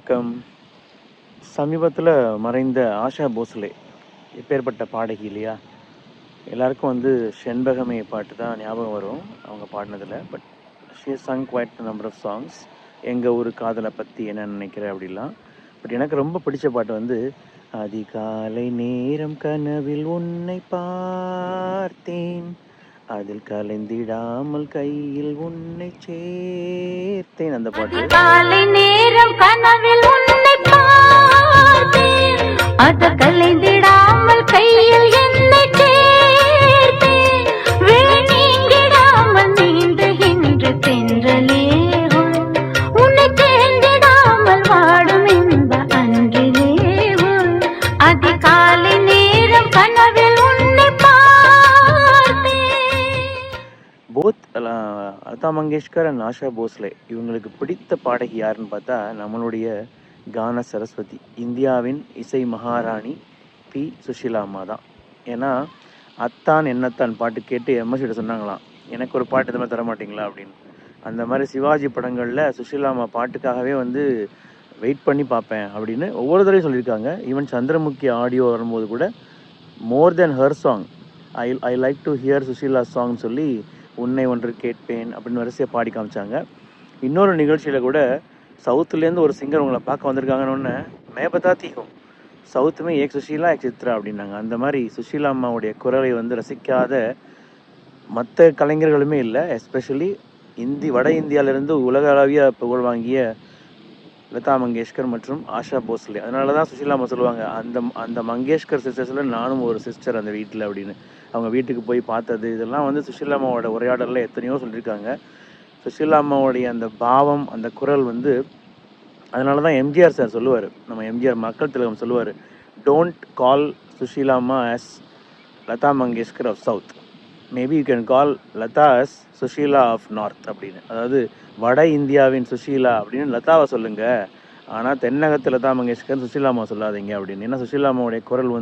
வணக்கம். சமீபத்தில் மறைந்த ஆஷா போஸ்லே எப்பேற்பட்ட பாடகி இல்லையா? எல்லாருக்கும் செண்பகமே பாட்டு தான் ஞாபகம் வரும் அவங்க பாடினதில். But she sung quite number of songs. எங்கள் ஊர் காதலை பற்றி என்ன நினைக்கிற அப்படிலாம். பட் எனக்கு ரொம்ப பிடிச்ச பாட்டு அதிகாலை நேரம் கனவில் உன்னை பார்த்தேன், அதில் கலைந்திடாமல் கையில் உன்னை சேர்த்தேன். அந்த பாட்டு காலை நேரம் கனவில் உன்னை பார்த்தேன், அதில் கலைந்திடாமல் கையில் என்னை சேர்த்தேன், நீங்கிடாமல் நீந்துகின்ற தென்றலே உன்னை தேர்ந்திடாமல் வாடும் இன்ப அன்றிலே அதிகாலை நேரம் கனவில் உன்னை போத் லதா மங்கேஷ்கர் அண்ட் ஆஷா போஸ்லே இவங்களுக்கு பிடித்த பாடகி யாருன்னு பார்த்தா நம்மளுடைய கான சரஸ்வதி, இந்தியாவின் இசை மகாராணி பி சுஷீலா அம்மா தான். ஏன்னா அத்தான் என்னத்தான் பாட்டு கேட்டு எம்எஸ்கிட்ட சொன்னாங்களாம், எனக்கு ஒரு பாட்டு இது மாதிரி தர மாட்டிங்களா அப்படின்னு. அந்த மாதிரி சிவாஜி படங்களில் சுஷீலா அம்மா பாட்டுக்காகவே வெயிட் பண்ணி பார்ப்பேன் அப்படின்னு ஒவ்வொரு தடவையும் சொல்லியிருக்காங்க. ஈவன் சந்திரமுகி ஆடியோ வரும்போது கூட more than her song I like to hear Susheela சாங்னு சொல்லி உன்னை ஒன்று கேட்பேன் அப்படின்னு வரிசையாக பாடி காமிச்சாங்க. இன்னொரு நிகழ்ச்சியில் கூட சவுத்துலேருந்து ஒரு சிங்கர் உங்களை பார்க்க வந்திருக்காங்கன்னு மேபதா தீகும் சவுத்துமே ஏக் சுஷீலா ஏக் சித்ரா அப்படின்னாங்க. அந்த மாதிரி சுஷீலா அம்மாவுடைய குரலை ரசிக்காத மற்ற கலைஞர்களுமே இல்லை. எஸ்பெஷலி வட இந்தியாவிலேருந்து உலக அளவிய புகழ் வாங்கிய லதா மங்கேஷ்கர் மற்றும் ஆஷா போஸ்லே. அதனால தான் சுஷீலா அம்மா சொல்லுவாங்க, அந்த மங்கேஷ்கர் சிஸ்டர்ஸில் நானும் ஒரு சிஸ்டர் அந்த வீட்டில் அப்படின்னு. அவங்க வீட்டுக்கு போய் பார்த்தது இதெல்லாம் சுஷீலா அம்மாவோட உரையாடலில் எத்தனையோ சொல்லியிருக்காங்க. சுஷீலா அம்மாவோடைய அந்த பாவம், அந்த குரல் அதனால தான் எம்ஜிஆர் சார் சொல்லுவார், நம்ம எம்ஜிஆர் மக்கள் திலகம் சொல்லுவார், don't call Susheela Amma as Lata Mangeshkar of south, maybe you can call Lata as Susheela of north அப்படின்னு. அதாவது வட இந்தியாவின் சுஷீலா அப்படின்னு லதாவை சொல்லுங்க, ஆனால் தென்னகத்து லதா மங்கேஷ்கர் சுஷீலா அம்மா சொல்லாதீங்க அப்படின்னு. ஏன்னா சுஷீலா அம்மாவுடைய குரல்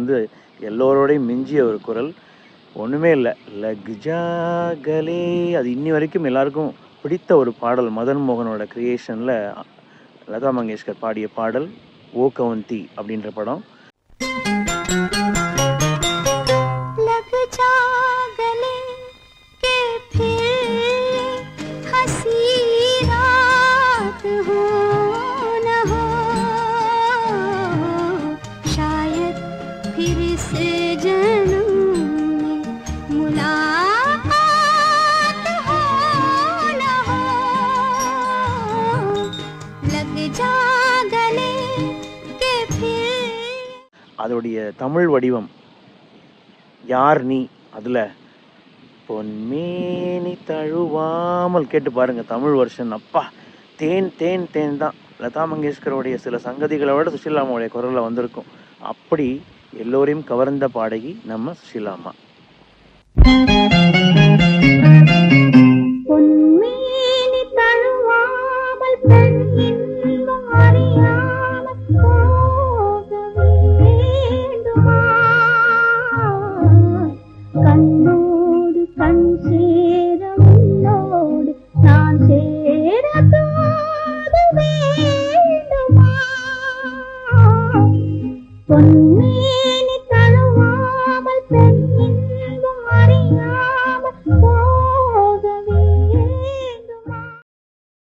எல்லோரோடையும் மிஞ்சிய ஒரு குரல். ஒன்றுமே இல்லை, லக்ஜாகலே அது இன்னி வரைக்கும் எல்லாருக்கும் பிடித்த ஒரு பாடல். மதன் மோகனோட கிரியேஷனில் லதா மங்கேஷ்கர் பாடிய பாடல் ஓ கவுந்தி அப்படின்ற படம். அதோடைய தமிழ் வடிவம் யார் நீ, அதில் பொன்மேனி தழுவாமல் கேட்டு பாருங்க தமிழ் வெர்ஷன். அப்பா தேன் தேன் தேன் தான். லதா மங்கேஷ்கருடைய சில சங்கதிகளை விட சுஷீலா அம்மாவுடைய குரலில் வந்திருக்கும். அப்படி எல்லோரையும் கவர்ந்த பாடகி நம்ம சுஷீலா அம்மா.